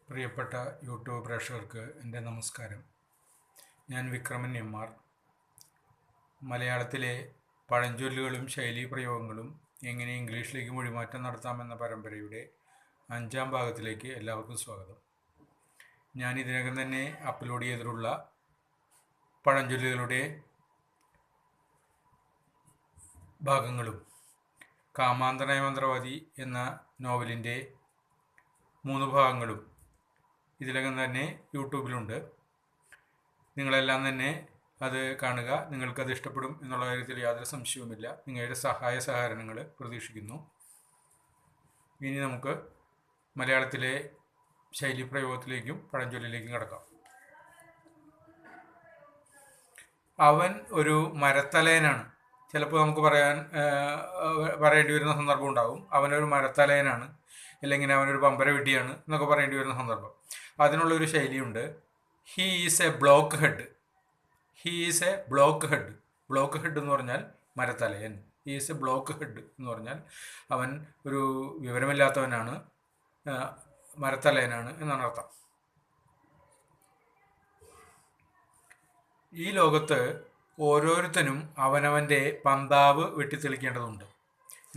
പ്രിയപ്പെട്ട യൂട്യൂബ് പ്രേക്ഷകർക്ക് എൻ്റെ നമസ്കാരം. ഞാൻ വിക്രമൻ എം.ആർ. മലയാളത്തിലെ പഴഞ്ചൊല്ലുകളും ശൈലീപ്രയോഗങ്ങളും എങ്ങനെ ഇംഗ്ലീഷിലേക്ക് മൊഴിമാറ്റം നടത്താമെന്ന പരമ്പരയുടെ 5ാം ഭാഗത്തിലേക്ക് എല്ലാവർക്കും സ്വാഗതം. ഞാൻ ഇതിനകം തന്നെ അപ്ലോഡ് ചെയ്തിട്ടുള്ള പഴഞ്ചൊല്ലുകളുടെ ഭാഗങ്ങളും കാമാന്തനായ മന്ത്രവാദി എന്ന നോവലിൻ്റെ 3 ഭാഗങ്ങളും ഇതിലകം തന്നെ യൂട്യൂബിലുണ്ട്. നിങ്ങളെല്ലാം തന്നെ അത് കാണുക. നിങ്ങൾക്കത് ഇഷ്ടപ്പെടും എന്നുള്ള കാര്യത്തിൽ യാതൊരു സംശയവുമില്ല. നിങ്ങളുടെ സഹായ സഹകരണങ്ങൾ പ്രതീക്ഷിക്കുന്നു. ഇനി നമുക്ക് മലയാളത്തിലെ ശൈലീപ്രയോഗത്തിലേക്കും പഴഞ്ചൊല്ലിലേക്കും കടക്കാം. അവൻ ഒരു മരത്തലയനാണ്. ചിലപ്പോൾ നമുക്ക് പറയേണ്ടി വരുന്ന സന്ദർഭം ഉണ്ടാകും. അവനൊരു മരത്തലയനാണ്, അല്ലെങ്കിൽ അവനൊരു പമ്പര വിഡ്ഢിയാണ് എന്നൊക്കെ പറയേണ്ടി വരുന്ന സന്ദർഭം. അതിനുള്ളൊരു ശൈലിയുണ്ട്. He is a blockhead. He is a blockhead. Blockhead എന്ന് പറഞ്ഞാൽ മരത്തലയൻ. He is a blockhead എന്ന് പറഞ്ഞാൽ അവൻ ഒരു വിവരമില്ലാത്തവനാണ്, മരത്തലയനാണ് എന്നാണ് അർത്ഥം. ഈ ലോകത്ത് ഓരോരുത്തരും അവനവൻ്റെ പന്താവ് വെട്ടിത്തെളിക്കേണ്ടതുണ്ട്.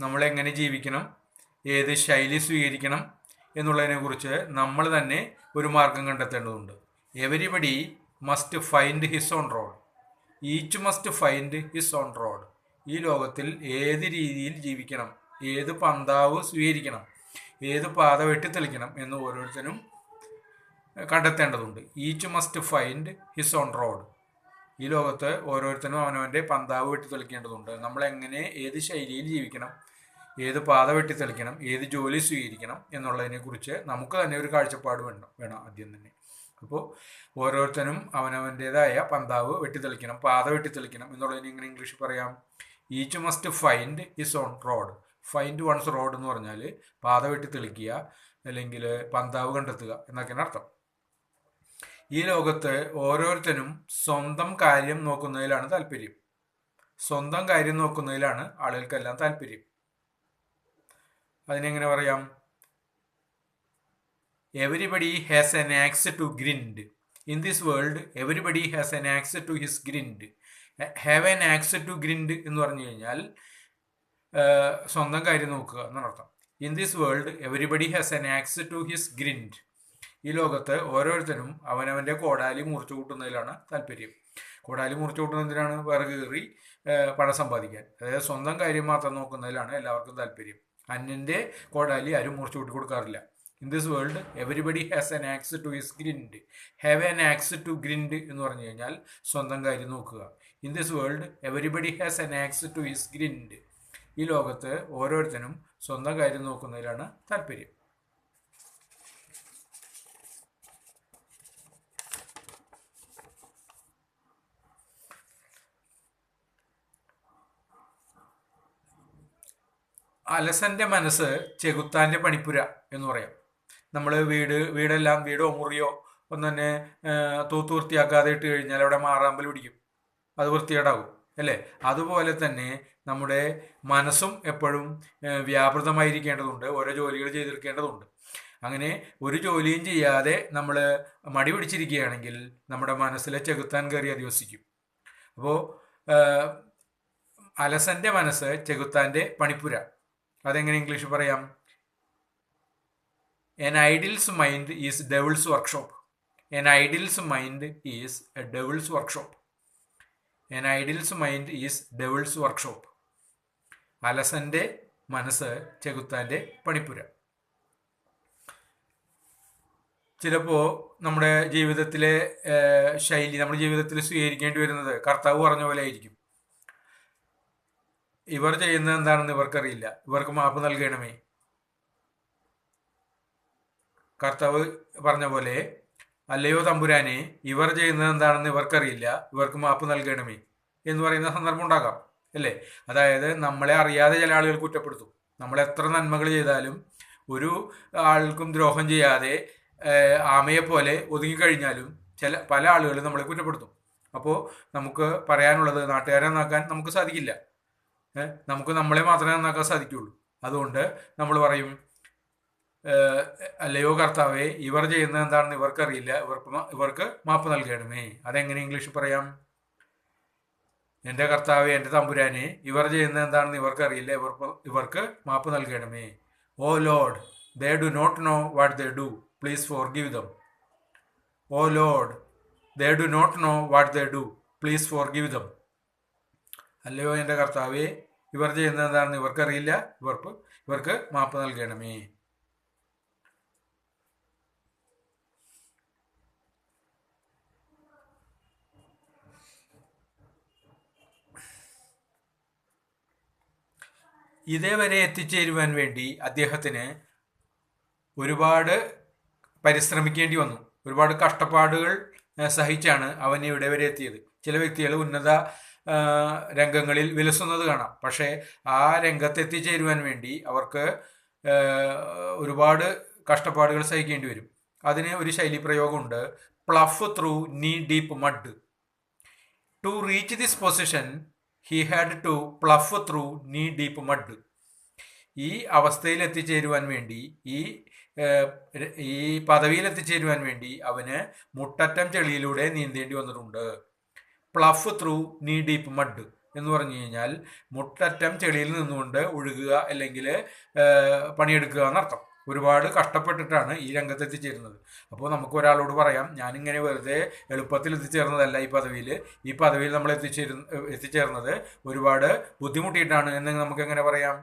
നമ്മളെങ്ങനെ ജീവിക്കണം, ഏത് ശൈലി സ്വീകരിക്കണം എന്നുള്ളതിനെക്കുറിച്ച് നമ്മൾ തന്നെ ഒരു മാർഗം കണ്ടെത്തേണ്ടതുണ്ട്. Everybody must find his own road. Each must find his own road. ഈ ലോകത്തിൽ ഏത് രീതിയിൽ ജീവിക്കണം, ഏത് പന്താവ് സ്വീകരിക്കണം, ഏത് പാത വെട്ടിത്തെളിക്കണം എന്ന് ഓരോരുത്തരും കണ്ടെത്തേണ്ടതുണ്ട്. Each must find his own road. ഈ ലോകത്ത് ഓരോരുത്തരും അവനവൻ്റെ പന്താവ് വെട്ടിത്തെളിക്കേണ്ടതുണ്ട്. നമ്മളെങ്ങനെ ഏത് ശൈലിയിൽ ജീവിക്കണം, ഏത് പാത വെട്ടിത്തെളിക്കണം, ഏത് ജോലി സ്വീകരിക്കണം എന്നുള്ളതിനെക്കുറിച്ച് നമുക്ക് തന്നെ ഒരു കാഴ്ചപ്പാട് വേണം ആദ്യം തന്നെ. അപ്പോൾ ഓരോരുത്തരും അവനവൻ്റേതായ പന്താവ് വെട്ടിത്തെളിക്കണം, പാത വെട്ടിത്തെളിക്കണം എന്നുള്ളതിന് ഇങ്ങനെ ഇംഗ്ലീഷിൽ പറയാം. Each must find his own road. Find one's road എന്ന് പറഞ്ഞാൽ പാത വെട്ടിത്തെളിക്കുക, അല്ലെങ്കിൽ പന്താവ് കണ്ടെത്തുക എന്നൊക്കെയാണ് അർത്ഥം. ഈ ലോകത്ത് ഓരോരുത്തരും സ്വന്തം കാര്യം നോക്കുന്നതിലാണ് താല്പര്യം. സ്വന്തം കാര്യം നോക്കുന്നതിലാണ് ആളുകൾക്കെല്ലാം താല്പര്യം. അതിനെങ്ങനെ പറയാം? Everybody has an axe to grind. In this world everybody has an axe to his grind. Have an axe to grind എന്ന് പറഞ്ഞു കഴിഞ്ഞാൽ സ്വന്തം കാര്യം നോക്കുക എന്നാണ് അർത്ഥം. In this world everybody has an axe to his grind. ഈ ലോകത്ത് ഓരോരുത്തരും അവനവൻ്റെ കോടാലി മുറിച്ചു കൂട്ടുന്നതിലാണ് താല്പര്യം. കോടാലി മുറിച്ചു കൂട്ടുന്നതിനാണ് വിറക് കീറി പണം സമ്പാദിക്കാൻ. അതായത് സ്വന്തം കാര്യം മാത്രം നോക്കുന്നതിലാണ് എല്ലാവർക്കും താല്പര്യം. അന്യൻ്റെ കോടാലി ആരും മുറിച്ചു കൂട്ടി കൊടുക്കാറില്ല. In this world everybody has an axe to his grind. Have an axe to grind എന്ന് പറഞ്ഞു കഴിഞ്ഞാൽ സ്വന്തം കാര്യം നോക്കുക. In this world everybody has an axe to his grind. ഈ ലോകത്ത് ഓരോരുത്തരും സ്വന്തം കാര്യം നോക്കുന്നതിലാണ് താല്പര്യം. അലസന്റെ മനസ്സ് ചെകുത്താൻ്റെ പണിപ്പുര എന്ന് പറയാം. നമ്മൾ വീടോ മുറിയോ ഒന്ന് തന്നെ തൂത്തുവൃത്തിയാക്കാതെ ഇട്ട് കഴിഞ്ഞാൽ അവിടെ മാറാമ്പൽ പിടിക്കും, അത് വൃത്തികേടാകും അല്ലേ? അതുപോലെ തന്നെ നമ്മുടെ മനസ്സും എപ്പോഴും വ്യാപൃതമായിരിക്കേണ്ടതുണ്ട്, ഓരോ ജോലികൾ ചെയ്തെടുക്കേണ്ടതുണ്ട്. അങ്ങനെ ഒരു ജോലിയും ചെയ്യാതെ നമ്മൾ മടി പിടിച്ചിരിക്കുകയാണെങ്കിൽ നമ്മുടെ മനസ്സിലെ ചെകുത്താൻ കയറി അധിവസിക്കും. അപ്പോൾ അലസന്റെ മനസ്സ് ചെകുത്താൻ്റെ പണിപ്പുര. അതെങ്ങനെ ഇംഗ്ലീഷിൽ പറയാം? An idle's mind is devil's workshop. An idle's mind is a devil's workshop. An idle's mind is devil's workshop. അലസന്റെ മനസ്സ് ചെകുത്താൻ്റെ പണിപ്പുര. ചിലപ്പോൾ നമ്മുടെ ജീവിതത്തിലെ ശൈലി, നമ്മുടെ ജീവിതത്തിൽ സ്വീകരിക്കേണ്ടി വരുന്നത് കർത്താവ് പറഞ്ഞ പോലെ ആയിരിക്കും. ഇവർ ചെയ്യുന്നത് എന്താണെന്ന് ഇവർക്കറിയില്ല, ഇവർക്ക് മാപ്പ് നൽകണമേ. കർത്താവ് പറഞ്ഞ പോലെ, അല്ലയോ തമ്പുരാനെ, ഇവർ ചെയ്യുന്നത് എന്താണെന്ന് ഇവർക്കറിയില്ല, ഇവർക്ക് മാപ്പ് നൽകണമേ എന്ന് പറയുന്ന സന്ദർഭം ഉണ്ടാകാം അല്ലേ? അതായത് നമ്മളെ അറിയാതെ ചില ആളുകൾ കുറ്റപ്പെടുത്തും. നമ്മൾ എത്ര നന്മകൾ ചെയ്താലും ഒരു ആൾക്കും ദ്രോഹം ചെയ്യാതെ ആമയെപ്പോലെ ഒതുങ്ങിക്കഴിഞ്ഞാലും പല ആളുകളും നമ്മളെ കുറ്റപ്പെടുത്തും. അപ്പോൾ നമുക്ക് പറയാനുള്ളത്, നാട്ടുകാരെ നന്നാക്കാൻ നമുക്ക് സാധിക്കില്ല, നമുക്ക് നമ്മളെ മാത്രമേ നന്നാക്കാൻ സാധിക്കുകയുള്ളൂ. അതുകൊണ്ട് നമ്മൾ പറയും, അല്ലയോ കർത്താവേ, ഇവർ ചെയ്യുന്നത് എന്താണെന്ന് ഇവർക്കറിയില്ല, ഇവർക്ക് മാപ്പ് നൽകണമേ. അതെങ്ങനെ ഇംഗ്ലീഷിൽ പറയാം? എൻ്റെ കർത്താവേ, എൻ്റെ തമ്പുരാനെ, ഇവർ ചെയ്യുന്നത് എന്താണെന്ന് ഇവർക്കറിയില്ല, ഇവർക്ക് മാപ്പ് നൽകണമേ. Oh lord, they do not know what they do, please forgive them. Oh lord, they do not know what they do, please forgive them. അല്ലയോ എൻ്റെ കർത്താവേ, ഇവർ ചെയ്യുന്നത് എന്താണെന്ന് ഇവർക്കറിയില്ല, ഇവർക്ക് മാപ്പ് നൽകണമേ. ഇതേവരെ എത്തിച്ചേരുവാൻ വേണ്ടി അദ്ദേഹത്തിന് ഒരുപാട് പരിശ്രമിക്കേണ്ടി വന്നു. ഒരുപാട് കഷ്ടപ്പാടുകൾ സഹിച്ചാണ് അവൻ ഇവിടെ വരെ എത്തിയത്. ചില വ്യക്തികൾ ഉന്നത രംഗങ്ങളിൽ വിലസുന്നത് കാണാം. പക്ഷേ ആ രംഗത്ത് എത്തിച്ചേരുവാൻ വേണ്ടി അവർക്ക് ഒരുപാട് കഷ്ടപ്പാടുകൾ സഹിക്കേണ്ടി വരും. അതിന് ഒരു ശൈലി പ്രയോഗമുണ്ട്, plough through knee deep mud. To reach this position he had to plough through knee deep mud. ഈ അവസ്ഥയിൽ എത്തിച്ചേരുവാൻ വേണ്ടി, ഈ പദവിയിൽ എത്തിച്ചേരുവാൻ വേണ്ടി അവന് മുട്ടറ്റം ചെളിയിലൂടെ നീന്തേണ്ടി വന്നിട്ടുണ്ട്. Plough through knee deep mud എന്ന് പറഞ്ഞു കഴിഞ്ഞാൽ മുട്ടറ്റം ചെളിയിൽ നിന്നുകൊണ്ട് ഒഴുകുക അല്ലെങ്കിൽ പണിയെടുക്കുക എന്നർത്ഥം. ഒരുപാട് കഷ്ടപ്പെട്ടിട്ടാണ് ഈ രംഗത്ത് എത്തിച്ചേരുന്നത്. അപ്പോൾ നമുക്ക് ഒരാളോട് പറയാം, ഞാനിങ്ങനെ വെറുതെ എളുപ്പത്തിൽ എത്തിച്ചേർന്നതല്ല ഈ പദവിയിൽ നമ്മൾ എത്തിച്ചേർന്നത് ഒരുപാട് ബുദ്ധിമുട്ടിയിട്ടാണ് എന്ന് നമുക്ക് എങ്ങനെ പറയാം?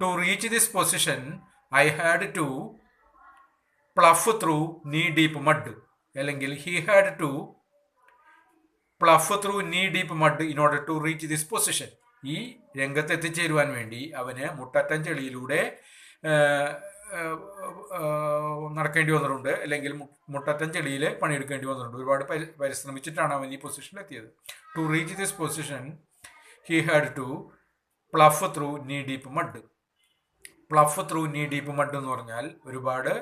To reach this position I had to plough through knee deep mud, അല്ലെങ്കിൽ he had to plough through knee deep mud in order to reach this position. ഈ രംഗത്ത് എത്തിച്ചേരുവാൻ വേണ്ടി അവന് മുട്ടറ്റം ചെളിയിലൂടെ നടക്കേണ്ടി വന്നിട്ടുണ്ട്, അല്ലെങ്കിൽ മുട്ടറ്റം ചെളിയിൽ പണിയെടുക്കേണ്ടി വന്നിട്ടുണ്ട്. ഒരുപാട് പരിശ്രമിച്ചിട്ടാണ് അവൻ ഈ പൊസിഷനിൽ എത്തിയത്. To reach this position he had to plough through knee deep mud. Plough through knee deep mud എന്ന് പറഞ്ഞാൽ ഒരുപാട്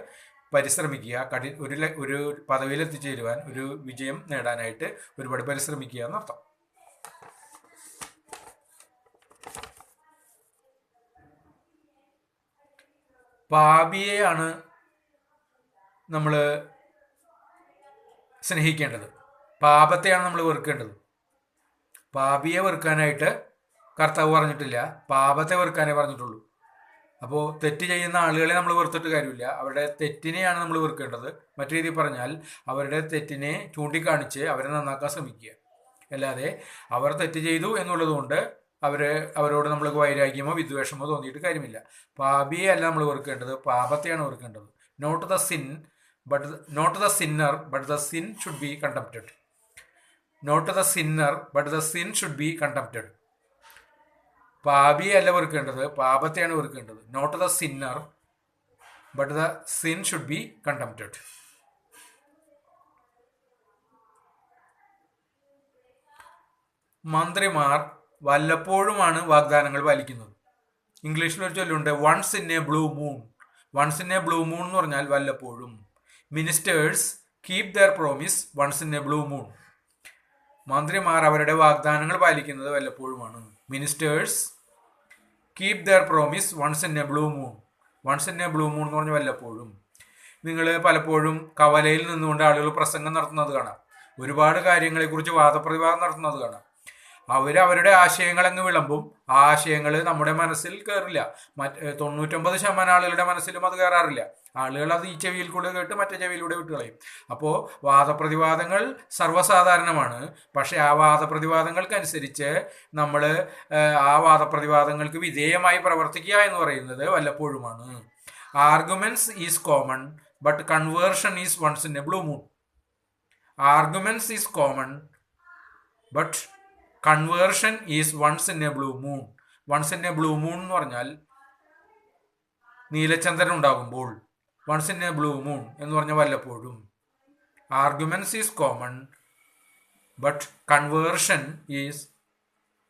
പരിശ്രമിക്കുക, ഒരു പദവിയിൽ എത്തിച്ചേരുവാൻ, ഒരു വിജയം നേടാനായിട്ട് ഒരുപാട് പരിശ്രമിക്കുക എന്നർത്ഥം. പാപിയെയാണ് നമ്മൾ സ്നേഹിക്കേണ്ടത്, പാപത്തെയാണ് നമ്മൾ വെറുക്കേണ്ടത്. പാപിയെ വെറുക്കാനായിട്ട് കർത്താവ് പറഞ്ഞിട്ടില്ല, പാപത്തെ വെറുക്കാനേ പറഞ്ഞിട്ടുള്ളൂ. അപ്പോൾ തെറ്റ് ചെയ്യുന്ന ആളുകളെ നമ്മൾ വെറുത്തിട്ട് കാര്യമില്ല, അവരുടെ തെറ്റിനെയാണ് നമ്മൾ വെറുക്കേണ്ടത്. മറ്റു രീതിയിൽ പറഞ്ഞാൽ അവരുടെ തെറ്റിനെ ചൂണ്ടിക്കാണിച്ച് അവരെ നന്നാക്കാൻ ശ്രമിക്കുക. അല്ലാതെ അവർ തെറ്റ് ചെയ്തു എന്നുള്ളത് കൊണ്ട് അവരോട് നമ്മൾ വൈരാഗ്യമോ വിദ്വേഷമോ തോന്നിയിട്ട് കാര്യമില്ല. പാപിയെ അല്ല നമ്മൾ വെറുക്കേണ്ടത്, പാപത്തെയാണ് വെറുക്കേണ്ടത്. Not the sinner but the sin should be contempted. Not the sinner but the sin should be contempted. പാപിയെ അല്ല വെറുക്കേണ്ടത്, പാപത്തെയാണ് വെറുക്കേണ്ടത്. Not the sinner but the sin should be contempted. മന്ത്രിമാർ വല്ലപ്പോഴുമാണ് വാഗ്ദാനങ്ങൾ പാലിക്കുന്നത്. ഇംഗ്ലീഷിൽ ഒരു ചൊല്ലുണ്ട്, once in a blue moon. Once in a blue moon എന്ന് പറഞ്ഞാൽ വല്ലപ്പോഴും. Ministers keep their promise once in a blue moon. മന്ത്രിമാർ അവരുടെ വാഗ്ദാനങ്ങൾ പാലിക്കുന്നത് വല്ലപ്പോഴുമാണ്. Ministers keep their promise once in a blue moon. Once in a blue moon എന്ന് പറഞ്ഞാൽ വല്ലപ്പോഴും. നിങ്ങൾ പലപ്പോഴും കവലയിൽ നിന്നുകൊണ്ട് ആളുകൾ പ്രസംഗം നടത്തുന്നത് കാണാം, ഒരുപാട് കാര്യങ്ങളെക്കുറിച്ച് വാദപ്രതിവാദം നടത്തുന്നത് കാണാം. അവരുടെ ആശയങ്ങൾ അങ്ങ് വിളമ്പും, ആ ആശയങ്ങൾ നമ്മുടെ മനസ്സിൽ കയറില്ല. 99% ആളുകളുടെ മനസ്സിലും അത് കയറാറില്ല. ആളുകൾ അത് ഈ ചെവിയിൽ കൂടെ കേട്ട് മറ്റേ ചെവിയിലൂടെ വിട്ടുകളയും. അപ്പോൾ വാദപ്രതിവാദങ്ങൾ സർവ്വസാധാരണമാണ്. പക്ഷേ ആ വാദപ്രതിവാദങ്ങൾക്കനുസരിച്ച് നമ്മൾ ആ വാദപ്രതിവാദങ്ങൾക്ക് വിധേയമായി പ്രവർത്തിക്കുക എന്ന് പറയുന്നത് വല്ലപ്പോഴുമാണ്. Arguments is common but conversion is once in a blue moon. Arguments is common but conversion is once in a blue moon. Once in a blue moon എന്ന് പറഞ്ഞാൽ നീലചന്ദ്രൻ ഉണ്ടാകുമ്പോൾ. Once in a blue moon എന്ന് പറഞ്ഞാൽ വല്ലപ്പോഴും. Arguments is common but conversion is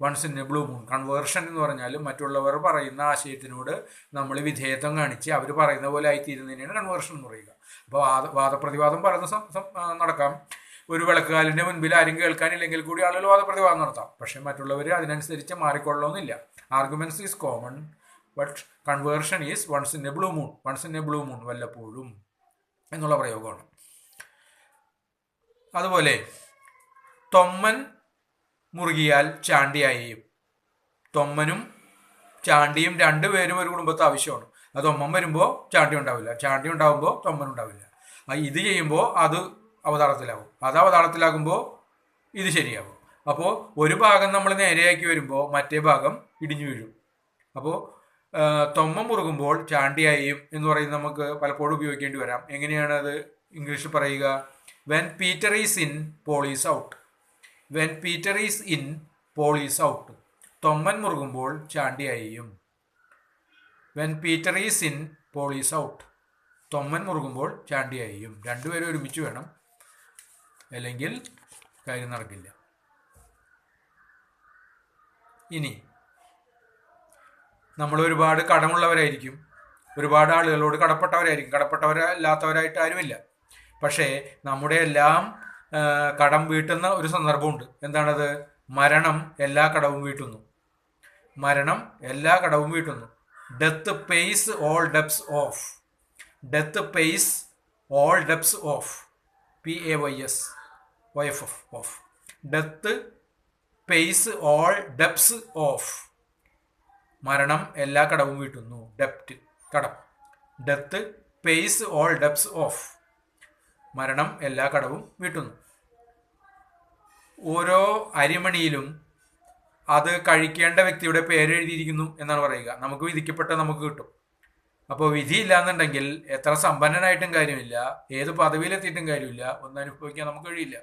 once in a blue moon. Conversion എന്ന് പറഞ്ഞാൽ മറ്റുള്ളവർ പറയുന്ന ആശയത്തിനോട് നമ്മൾ വിധേയത്വം കാണിച്ച് അവർ പറയുന്ന പോലെ ആയിത്തീരുന്നതിനാണ് കൺവേർഷൻ എന്ന് പറയുക. അപ്പോൾ വാദപ്രതിവാദം നടക്കാം. ഒരു വിളക്കുകാലിൻ്റെ മുൻപിൽ ആരും കേൾക്കാനില്ലെങ്കിൽ കൂടി ആളുകൾ വാദപ്രതിവാദം നടത്താം. പക്ഷെ മറ്റുള്ളവർ അതിനനുസരിച്ച് മാറിക്കൊള്ളണമെന്നില്ല. Arguments is common but conversion is once in a blue moon. Once in a blue moon, വല്ലപ്പോഴും എന്നുള്ള പ്രയോഗമാണ്. അതുപോലെ തൊമ്മൻ മുറുകിയാൽ ചാണ്ടിയായും. തൊമ്മനും ചാണ്ടിയും രണ്ടുപേരും ഒരു കുടുംബത്തെ ആവശ്യമാണ്. അത് തൊമ്മൻ വരുമ്പോൾ ചാണ്ടി ഉണ്ടാവില്ല, ചാണ്ടി ഉണ്ടാകുമ്പോൾ തൊമ്മൻ ഉണ്ടാവില്ല. ഇത് ചെയ്യുമ്പോൾ അത് അവതാളത്തിലാകും, അത് അവതാളത്തിലാകുമ്പോൾ ഇത് ശരിയാകും. അപ്പോൾ ഒരു ഭാഗം നമ്മൾ നേരെയാക്കി വരുമ്പോൾ മറ്റേ ഭാഗം ഇടിഞ്ഞു വീഴും. അപ്പോൾ തൊമ്മൻ മുറുകുമ്പോൾ ചാണ്ടിയായും എന്ന് പറയുന്നത് നമുക്ക് പലപ്പോഴും ഉപയോഗിക്കേണ്ടി വരാം. എങ്ങനെയാണ് അത് ഇംഗ്ലീഷിൽ പറയുക? When Peter is in, Paul is out. When Peter is in, Paul is out. Thomman മുറുകുമ്പോൾ ചാണ്ടിയായും. When Peter is in, Paul is out. Thomman മുറുകുമ്പോൾ ചാണ്ടിയായും. രണ്ടുപേരും ഒരുമിച്ച് വേണം, അല്ലെങ്കിൽ കാര്യം നടക്കില്ല. ഇനി നമ്മൾ ഒരുപാട് കടമുള്ളവരായിരിക്കും, ഒരുപാട് ആളുകളോട് കടപ്പെട്ടവരായിരിക്കും. കടപ്പെട്ടവരല്ലാത്തവരായിട്ട് ആരുമില്ല. പക്ഷേ നമ്മുടെ എല്ലാം കടം വീട്ടുന്ന ഒരു സന്ദർഭമുണ്ട്. എന്താണത്? മരണം എല്ലാ കടവും വീട്ടുന്നു. മരണം എല്ലാ കടവും വീട്ടുന്നു. Death pays all debts off. Death pays all debts off. PAYS OFF off. Death pays all debts off. മരണം എല്ലാ കടവും വീട്ടുന്നു. ഡെപ്റ്റ്, കടം. Death pays all debts off. മരണം എല്ലാ കടവും വീട്ടുന്നു. ഓരോ അരിമണിയിലും അത് കഴിക്കേണ്ട വ്യക്തിയുടെ പേര് എഴുതിയിരിക്കുന്നു എന്നാണ് പറയുക. നമുക്ക് വിധിക്കപ്പെട്ട നമുക്ക് കിട്ടും. അപ്പോൾ വിധിയില്ല എന്നുണ്ടെങ്കിൽ എത്ര സമ്പന്നനായിട്ടും കാര്യമില്ല, ഏത് പദവിയിലെത്തിയിട്ടും കാര്യമില്ല, ഒന്നും അനുഭവിക്കാൻ നമുക്ക് കഴിയില്ല.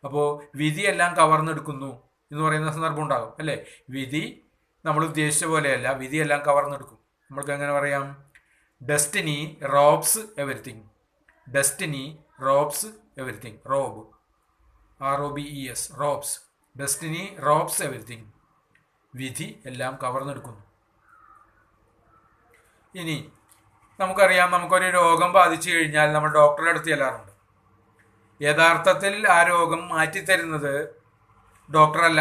അപ്പോൾ വിധിയെല്ലാം കവർന്നെടുക്കുന്നു എന്ന് പറയുന്ന സന്ദർഭം ഉണ്ടാകും, അല്ലേ? വിധി നമ്മൾ ഉദ്ദേശിച്ച പോലെയല്ല, വിധിയെല്ലാം കവർന്നെടുക്കും. നമ്മൾക്ക് എങ്ങനെ പറയാം? Destiny robes everything. Destiny robes everything. Rob, ROBES, robes. Destiny robes everything. വിധി എല്ലാം കവർന്നെടുക്കുന്നു. ഇനി നമുക്കറിയാം, നമുക്കൊരു രോഗം ബാധിച്ചു കഴിഞ്ഞാൽ നമ്മൾ ഡോക്ടറുടെ അടുത്ത് ചെല്ലാറുണ്ട്. യഥാർത്ഥത്തിൽ ആ രോഗം മാറ്റിത്തരുന്നത് ഡോക്ടറല്ല,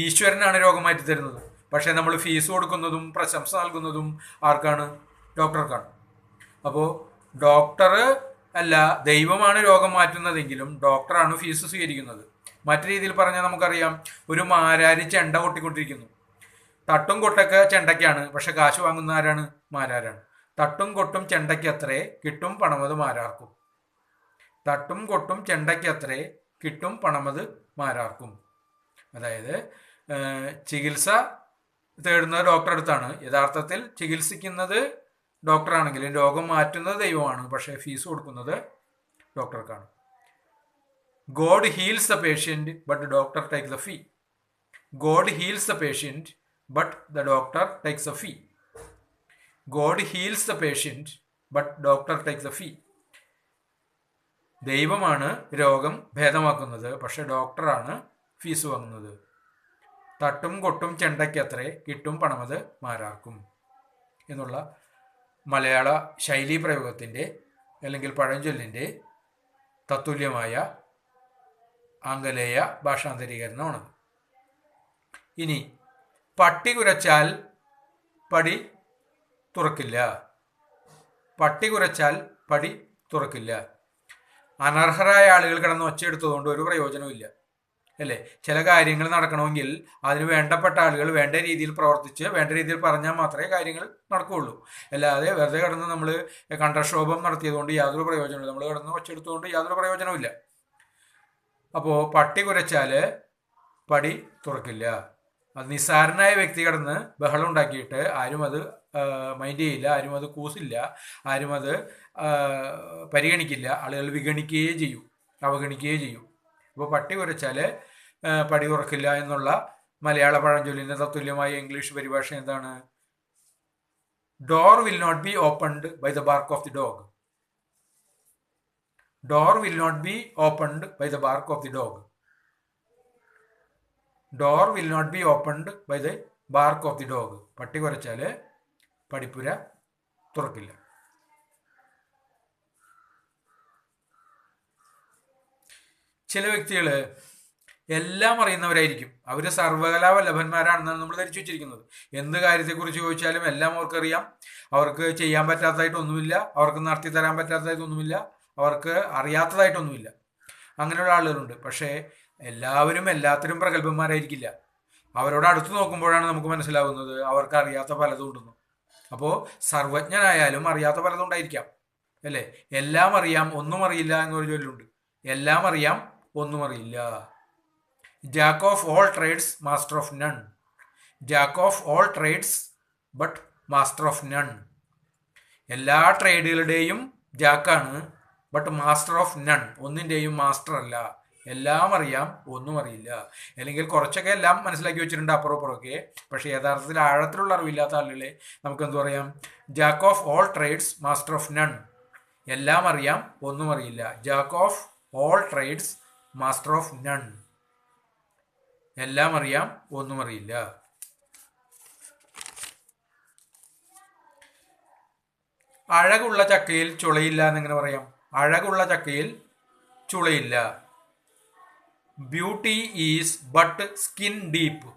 ഈശ്വരനാണ് രോഗം മാറ്റിത്തരുന്നത്. പക്ഷേ നമ്മൾ ഫീസ് കൊടുക്കുന്നതും പ്രശംസ നൽകുന്നതും ആർക്കാണ്? ഡോക്ടർക്കാണ്. അപ്പോൾ ഡോക്ടർ അല്ല, ദൈവമാണ് രോഗം മാറ്റുന്നതെങ്കിലും ഡോക്ടറാണ് ഫീസ് സ്വീകരിക്കുന്നത്. മറ്റു രീതിയിൽ പറഞ്ഞാൽ നമുക്കറിയാം, ഒരു മാരാരി ചെണ്ട കൊട്ടിക്കൊണ്ടിരിക്കുന്നു. തട്ടും കൊട്ടൊക്കെ ചെണ്ടയ്ക്കാണ്, പക്ഷെ കാശ് വാങ്ങുന്ന ആരാണ്? മാരാരാണ്. തട്ടും കൊട്ടും ചെണ്ടയ്ക്ക് അത്രേ, കിട്ടും പണമത് മാരാർക്കും. തട്ടും കൊട്ടും ചെണ്ടയ്ക്ക് അത്രേ, കിട്ടും പണമത് മാരാർക്കും. അതായത് ചികിത്സ തേടുന്നത് ഡോക്ടറെ അടുത്താണ്. യഥാർത്ഥത്തിൽ ചികിത്സിക്കുന്നത് ഡോക്ടറാണെങ്കിലും രോഗം മാറ്റുന്നത് ദൈവമാണ്, പക്ഷേ ഫീസ് കൊടുക്കുന്നത് ഡോക്ടർക്കാണ്. God heals the patient but doctor take the fee. God heals the patient but the doctor takes a fee. God heals the patient but doctor takes a fee. ദൈവമാണ് രോഗം ഭേദമാക്കുന്നത്, പക്ഷെ ഡോക്ടറാണ് ഫീസ് വാങ്ങുന്നത്. തട്ടും കൊട്ടും ചെണ്ടയ്ക്കത്രേ, കിട്ടും പണമത് മാരാർക്കും എന്നുള്ള മലയാള ശൈലീ പ്രയോഗത്തിൻ്റെ അല്ലെങ്കിൽ പഴഞ്ചൊല്ലിൻ്റെ തത്തുല്യമായ ആംഗലേയ ഭാഷാന്തരീകരണമാണ്. ഇനി പട്ടി കുരച്ചാൽ പടി തുറക്കില്ല. പട്ടി കുരച്ചാൽ പടി തുറക്കില്ല. അനർഹരായ ആളുകൾ കിടന്ന് ഒച്ചയെടുത്തതുകൊണ്ട് ഒരു പ്രയോജനമില്ല, അല്ലേ? ചില കാര്യങ്ങൾ നടക്കണമെങ്കിൽ അതിന് വേണ്ടപ്പെട്ട ആളുകൾ വേണ്ട രീതിയിൽ പ്രവർത്തിച്ച് വേണ്ട രീതിയിൽ പറഞ്ഞാൽ മാത്രമേ കാര്യങ്ങൾ നടക്കുകയുള്ളൂ. അല്ലാതെ വെറുതെ കിടന്ന് നമ്മൾ കണ്ടക്ഷോഭം നടത്തിയതുകൊണ്ട് യാതൊരു പ്രയോജനമില്ല. നമ്മൾ കിടന്ന് ഒച്ചയെടുത്തുകൊണ്ട് യാതൊരു പ്രയോജനമില്ല. അപ്പോൾ പട്ടി കുരച്ചാൽ പടി തുറക്കില്ല. അത് നിസ്സാരനായ വ്യക്തി കിടന്ന് ബഹളം ഉണ്ടാക്കിയിട്ട് ആരും അത് മൈൻഡ് ചെയ്യില്ല, ആരും അത് കൂസില്ല, ആരും അത് പരിഗണിക്കില്ല. ആളുകൾ വിഗണിക്കുകയേ ചെയ്യൂ, അവഗണിക്കുകയേ ചെയ്യൂ. അപ്പോൾ പട്ടി കുരച്ചാൽ പടി തുറക്കില്ല എന്നുള്ള മലയാള പഴഞ്ചൊല്ലിൻ്റെ തത്തുല്യമായ ഇംഗ്ലീഷ് പരിഭാഷ എന്താണ്? Door will not be opened by the bark of the dog. Door will not be opened by the bark of the dog. Door will not be opened by the bark of the dog. പട്ടി കുരച്ചാൽ പടിപ്പുര തുറക്കില്ല. ചില വ്യക്തികൾ എല്ലാം അറിയുന്നവരായിരിക്കും. അവർ സർവകലാ വല്ലഭന്മാരാണെന്നാണ് നമ്മൾ ധരിച്ചു വെച്ചിരിക്കുന്നത്. എന്ത് കാര്യത്തെക്കുറിച്ച് ചോദിച്ചാലും എല്ലാം അവർക്കറിയാം. അവർക്ക് ചെയ്യാൻ പറ്റാത്തതായിട്ടൊന്നുമില്ല, അവർക്ക് നടത്തി തരാൻ പറ്റാത്തതായിട്ടൊന്നുമില്ല, അവർക്ക് അറിയാത്തതായിട്ടൊന്നുമില്ല. അങ്ങനെയുള്ള ആളുകളുണ്ട്. പക്ഷേ എല്ലാവരും എല്ലാത്തിനും പ്രഗത്ഭന്മാരായിരിക്കില്ല. അവരോട് അടുത്ത് നോക്കുമ്പോഴാണ് നമുക്ക് മനസ്സിലാവുന്നത് അവർക്ക് അറിയാത്ത പലതും ഉണ്ടെന്ന്. അപ്പോൾ സർവജ്ഞനായാലും അറിയാത്ത പലതും ഉണ്ടായിരിക്കാം, അല്ലേ? എല്ലാം അറിയാം ഒന്നും അറിയില്ല എന്നൊരു ചൊല്ലുണ്ട്. എല്ലാം അറിയാം ഒന്നും അറിയില്ല. Jack of all trades master of none. Jack of all trades but master of none. എല്ലാ ട്രേഡുകളുടെയും ജാക്കാണ്, ബട്ട് മാസ്റ്റർ ഓഫ് നൺ, ഒന്നിൻ്റെയും മാസ്റ്റർ അല്ല. എല്ലാം അറിയാം ഒന്നും അറിയില്ല. അല്ലെങ്കിൽ കുറച്ചൊക്കെ എല്ലാം മനസ്സിലാക്കി വെച്ചിട്ടുണ്ട് അപ്പുറം ഇപ്പുറമൊക്കെ. പക്ഷേ യഥാർത്ഥത്തിൽ ആഴത്തിലുള്ള അറിവില്ലാത്ത ആളുകളെ നമുക്ക് എന്തു പറയാം? Jack of all trades master of none. എല്ലാം അറിയാം ഒന്നും അറിയില്ല. Jack of all trades master of none. എല്ലാം അറിയാം ഒന്നും അറിയില്ല. അഴകുള്ള ചക്കയിൽ ചുളയില്ല എന്നെങ്ങനെ പറയാം? അഴകുള്ള ചക്കയിൽ ചുളയില്ല. Beauty is but skin deep.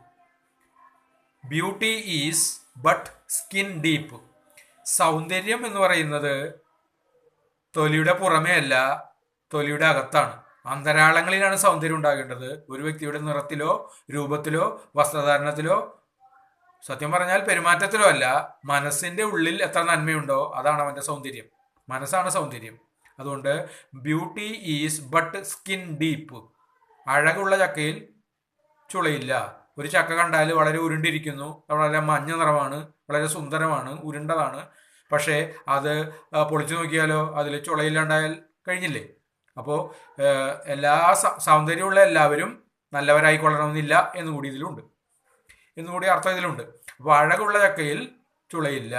Beauty is but skin deep. സൗന്ദര്യം എന്ന് പറയുന്നത് തൊലിയുടെ പുറമേ അല്ല, തൊലിയുടെ അകത്താണ്. അന്തരാളങ്ങളിലാണ് സൗന്ദര്യം ഉണ്ടാകേണ്ടത്. ഒരു വ്യക്തിയുടെ നിറത്തിലോ രൂപത്തിലോ വസ്ത്രധാരണത്തിലോ, സത്യം പറഞ്ഞാൽ പെരുമാറ്റത്തിലോ അല്ല. മനസ്സിന്റെ ഉള്ളിൽ എത്ര നന്മയുണ്ടോ അതാണ് അവന്റെ സൗന്ദര്യം. മനസ്സാണ് സൗന്ദര്യം. അതുകൊണ്ട് beauty is but skin deep. അഴകുള്ള ചക്കയിൽ ചുളയില്ല. ഒരു ചക്ക കണ്ടാൽ വളരെ ഉരുണ്ടിരിക്കുന്നു, വളരെ മഞ്ഞ നിറമാണ്, വളരെ സുന്ദരമാണ്, ഉരുണ്ടതാണ്. പക്ഷേ അത് പൊളിച്ചു നോക്കിയാലോ അതിൽ ചുളയില്ലാണ്ടായാൽ കഴിഞ്ഞില്ലേ? അപ്പോൾ എല്ലാ സൗന്ദര്യമുള്ള എല്ലാവരും നല്ലവരായിക്കൊള്ളണമെന്നില്ല എന്നുകൂടി ഇതിലുണ്ട്, എന്നുകൂടി അർത്ഥം ഇതിലുണ്ട്. അപ്പോൾ അഴകുള്ള ചക്കയിൽ ചുളയില്ല.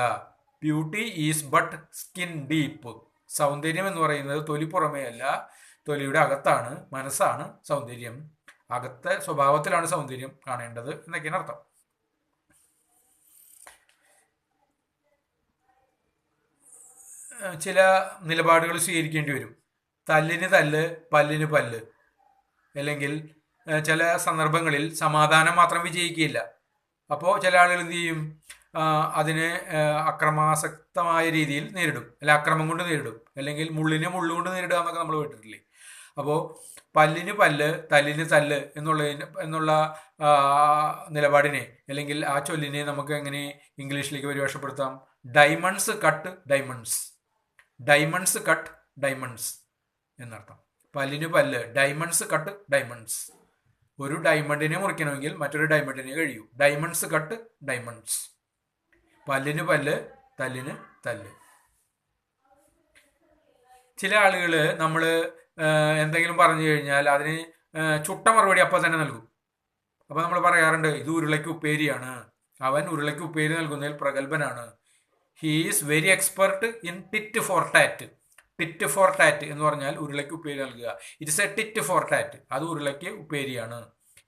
Beauty is but skin deep. സൗന്ദര്യം എന്ന് പറയുന്നത് തൊലി പുറമേ അല്ല, തൊലിയുടെ അകത്താണ്. മനസ്സാണ് സൗന്ദര്യം. അകത്തെ സ്വഭാവത്തിലാണ് സൗന്ദര്യം കാണേണ്ടത് എന്നൊക്കെയാണ് അർത്ഥം. ചില നിലപാടുകൾ സ്വീകരിക്കേണ്ടി വരും. തല്ലിന് തല്ല്, പല്ലിന് പല്ല്. അല്ലെങ്കിൽ ചില സന്ദർഭങ്ങളിൽ സമാധാനം മാത്രം വിജയിക്കുകയില്ല. അപ്പോൾ ചില ആളുകൾ എന്ത് ചെയ്യും? അതിനെ അക്രമാസക്തമായ രീതിയിൽ നേരിടും, അല്ലെ അക്രമം കൊണ്ട് നേരിടും, അല്ലെങ്കിൽ മുള്ളിനെ മുള്ളുകൊണ്ട് നേരിടുക എന്നൊക്കെ നമ്മൾ കേട്ടിട്ടില്ലേ? അപ്പോൾ പല്ലിന് പല്ല്, തല്ലിന് തല്ല് എന്നുള്ള നിലപാടിനെ അല്ലെങ്കിൽ ആ ചൊല്ലിനെ നമുക്ക് എങ്ങനെ ഇംഗ്ലീഷിലേക്ക് പരിഭാഷപ്പെടുത്താം? Diamonds cut diamonds. Diamonds cut diamonds എന്നർത്ഥം. പല്ലിന് പല്ല്, ഡയമണ്ട്സ് കട്ട് ഡയമണ്ട്സ്. ഒരു ഡയമണ്ടിനെ മുറിക്കണമെങ്കിൽ മറ്റൊരു ഡയമണ്ടിനെ കഴിയൂ. Diamonds cut diamonds. പല്ലിന് പല്ല്, തല്ലിന് തല്ല്. ചില ആളുകൾ നമ്മൾ എന്തെങ്കിലും പറഞ്ഞു കഴിഞ്ഞാൽ അതിന് ചുട്ട മറുപടി അപ്പം തന്നെ നൽകും. അപ്പം നമ്മൾ പറയാറുണ്ട് ഇത് ഉരുളയ്ക്ക് ഉപ്പേരിയാണ്, അവൻ ഉരുളയ്ക്ക് ഉപ്പേരി നൽകുന്നതിൽ പ്രഗത്ഭനാണ്. He is very expert in tit four tat. Tit four tat എന്ന് പറഞ്ഞാൽ ഉരുളയ്ക്ക് ഉപ്പേരി നൽകുക. It's a tit four tat. അത് ഉരുളയ്ക്ക് ഉപ്പേരിയാണ്.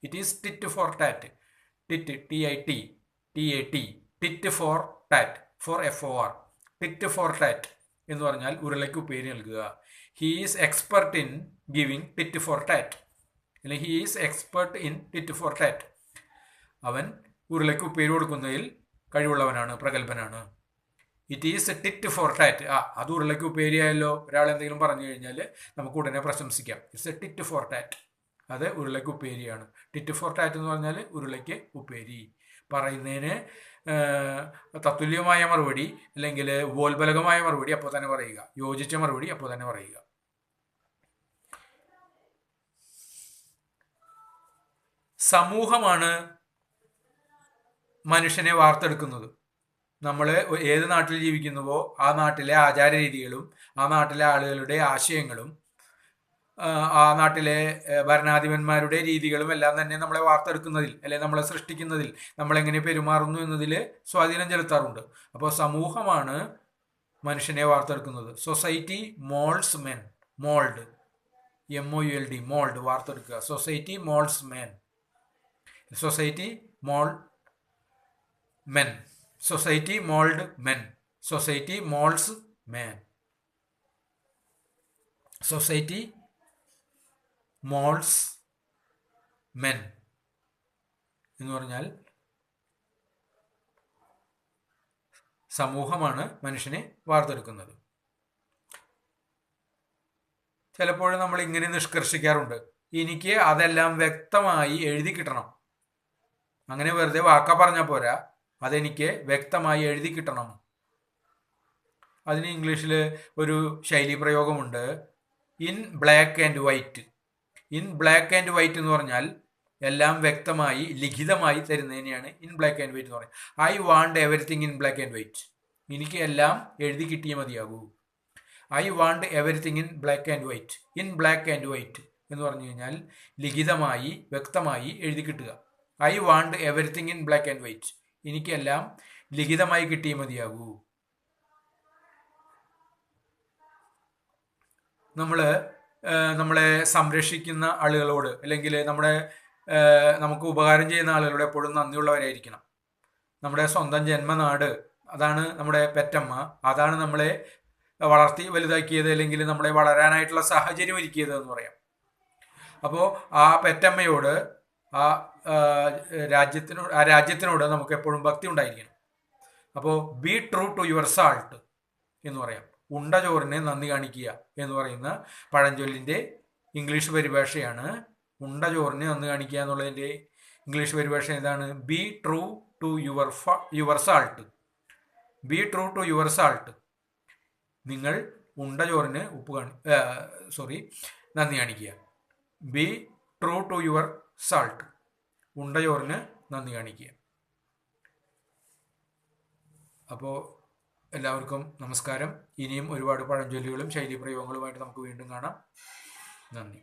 It is tit four tat. Tit, TIT, tit four tat, for FOR. ടിറ്റ് ഫോർ ടാറ്റ് എന്ന് പറഞ്ഞാൽ ഉരുളയ്ക്ക് ഉപ്പേരി നൽകുക. He is expert in giving tit four tat, അല്ലെങ്കിൽ he is expert in tit four tat. അവൻ ഉരുളയ്ക്ക് ഉപ്പേരി കൊടുക്കുന്നതിൽ കഴിവുള്ളവനാണ്, പ്രഗത്ഭനാണ്. It is tit four tat. അത് ഉരുളയ്ക്ക് ഉപ്പേരിയായല്ലോ. ഒരാൾ എന്തെങ്കിലും പറഞ്ഞു കഴിഞ്ഞാൽ നമുക്ക് ഉടനെ പ്രശംസിക്കാം. It's a tit four tat. അത് ഉരുളയ്ക്ക് ഉപ്പേരിയാണ്. ടിറ്റ് ഫോർ ടാറ്റ് എന്ന് പറഞ്ഞാൽ ഉരുളയ്ക്ക് ഉപ്പേരി. പറയുന്നതിന് തത്തുല്യമായ മറുപടി അല്ലെങ്കിൽ ഉപോത്ബലകമായ മറുപടി അപ്പോൾ തന്നെ പറയുക, യോജിച്ച മറുപടി അപ്പോൾ തന്നെ പറയുക. സമൂഹമാണ് മനുഷ്യനെ വാർത്തെടുക്കുന്നത്. നമ്മൾ ഏത് നാട്ടിൽ ജീവിക്കുന്നുവോ ആ നാട്ടിലെ ആചാരരീതികളും ആ നാട്ടിലെ ആളുകളുടെ ആശയങ്ങളും ആ നാട്ടിലെ ഭരണാധിപന്മാരുടെ രീതികളും എല്ലാം തന്നെ നമ്മളെ വാർത്തെടുക്കുന്നതിൽ, അല്ലെങ്കിൽ നമ്മളെ സൃഷ്ടിക്കുന്നതിൽ, നമ്മളെങ്ങനെ പെരുമാറുന്നു എന്നതിൽ സ്വാധീനം ചെലുത്താറുണ്ട്. അപ്പോൾ സമൂഹമാണ് മനുഷ്യനെ വാർത്തെടുക്കുന്നത്. Society moulds men. Mould, MOLD, mould, വാർത്തെടുക്കുക. Society moulds men. Society mould men. Society mould men. Society moulds men. Society moulds men എന്ന് പറഞ്ഞാൽ സമൂഹമാണ് മനുഷ്യനെ വാർത്തെടുക്കുന്നത്. ചിലപ്പോൾ നമ്മൾ ഇങ്ങനെ നിഷ്കർഷിക്കാറുണ്ട്, എനിക്ക് അതെല്ലാം വ്യക്തമായി എഴുതി കിട്ടണം. അങ്ങനെ വെറുതെ വാക്ക പറഞ്ഞാൽ പോരാ, അതെനിക്ക് വ്യക്തമായി എഴുതി കിട്ടണം. അതിന് ഇംഗ്ലീഷിൽ ഒരു ശൈലി പ്രയോഗമുണ്ട്, in black and white. In black and white എന്ന് പറഞ്ഞാൽ എല്ലാം വ്യക്തമായി ലിഖിതമായി തരുന്നതിനെയാണ് ഇൻ ബ്ലാക്ക് ആൻഡ് വൈറ്റ് എന്ന് പറയുന്നത്. I want everything in black and white. എനിക്ക് എല്ലാം എഴുതി കിട്ടിയേ മതിയാകൂ. I want everything in black and white. In black and white എന്ന് പറഞ്ഞു കഴിഞ്ഞാൽ ലിഖിതമായി വ്യക്തമായി എഴുതി കിട്ടുക. I want everything in black and white. എനിക്കെല്ലാം ലിഖിതമായി കിട്ടിയേ മതിയാകൂ. നമ്മളെ സംരക്ഷിക്കുന്ന ആളുകളോട്, അല്ലെങ്കിൽ നമുക്ക് ഉപകാരം ചെയ്യുന്ന ആളുകളോട് എപ്പോഴും നന്ദിയുള്ളവരായിരിക്കണം. നമ്മുടെ സ്വന്തം ജന്മനാട്, അതാണ് നമ്മുടെ പെറ്റമ്മ, അതാണ് നമ്മളെ വളർത്തി വലുതാക്കിയത്, അല്ലെങ്കിൽ നമ്മളെ വളരാനായിട്ടുള്ള സാഹചര്യം ഒരുക്കിയത് എന്ന് പറയാം. അപ്പോൾ ആ പെറ്റമ്മയോട്, ആ രാജ്യത്തിനോട് നമുക്ക് എപ്പോഴും ഭക്തി ഉണ്ടായിരിക്കണം. അപ്പോൾ be true to your salt എന്ന് പറയാം. ഉണ്ട ചോറിനെ നന്ദി കാണിക്കുക എന്ന് പറയുന്ന പഴഞ്ചൊല്ലിൻ്റെ ഇംഗ്ലീഷ് പരിഭാഷയാണ്. ഉണ്ട ചോറിനെ നന്ദി കാണിക്കുക എന്നുള്ളതിൻ്റെ ഇംഗ്ലീഷ് പരിഭാഷ എന്താണ്? Be true to your salt. Be true to your salt. നിങ്ങൾ ഉണ്ട ചോറിന് നന്ദി കാണിക്കുക. Be true to your salt. ഉണ്ട ചോറിന് നന്ദി കാണിക്കുക. അപ്പോൾ എല്ലാവർക്കും നമസ്കാരം. ഇനിയും ഒരുപാട് പഴഞ്ചൊല്ലുകളും ശൈലീപ്രയോഗങ്ങളുമായിട്ട് നമുക്ക് വീണ്ടും കാണാം. നന്ദി.